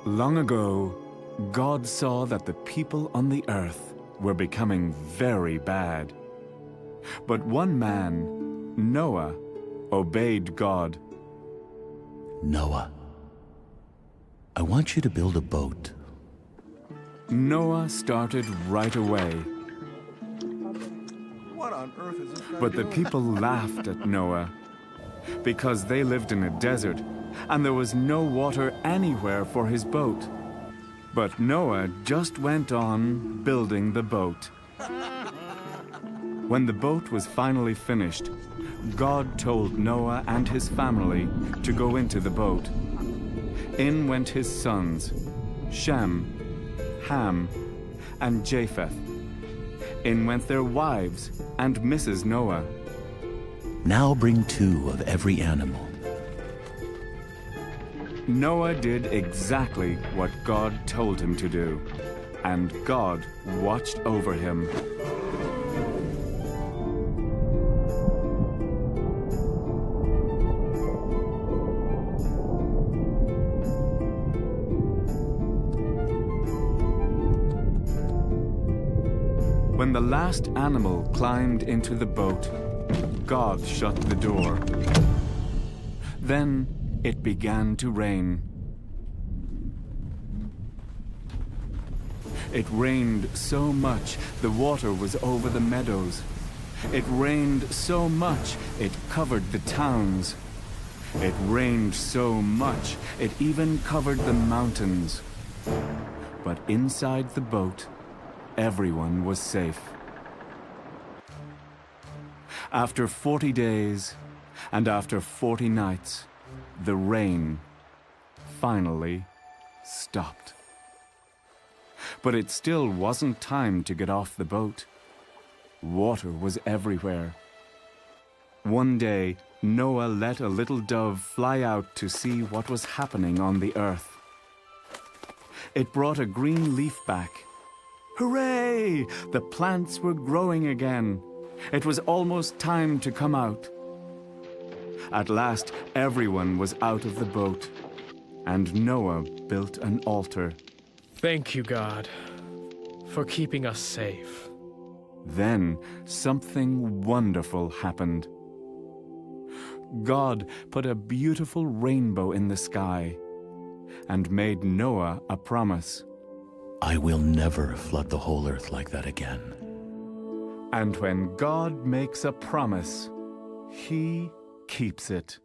Long ago, God saw that the people on the earth were becoming very bad. But one man, Noah, obeyed God. Noah, I want you to build a boat. Noah started right away. What on earth is this guy But the doing? people laughed at Noah because they lived in a desert and there was no water anywhere for his boat. But Noah just went on building the boat. When the boat was finally finished, God told Noah and his family to go into the boat. In went his sons, Shem, Ham, and Japheth. In went their wives and Mrs. Noah. Now bring 2 of every animal. Noah did exactly what God told him to do, and God watched over him. When the last animal climbed into the boat, God shut the door. Then it began to rain. It rained so much the water was over the meadows. It rained so much it covered the towns. It rained so much it even covered the mountains. But inside the boat, everyone was safe. After 40 days and after 40 nights, the rain finally stopped. But it still wasn't time to get off the boat. Water was everywhere. One day, Noah let a little dove fly out to see what was happening on the earth. It brought a green leaf back. Hooray! The plants were growing again. It was almost time to come out. At last, everyone was out of the boat, and Noah built an altar. Thank you, God, for keeping us safe. Then something wonderful happened. God put a beautiful rainbow in the sky and made Noah a promise. I will never flood the whole earth like that again. And when God makes a promise, He keeps it.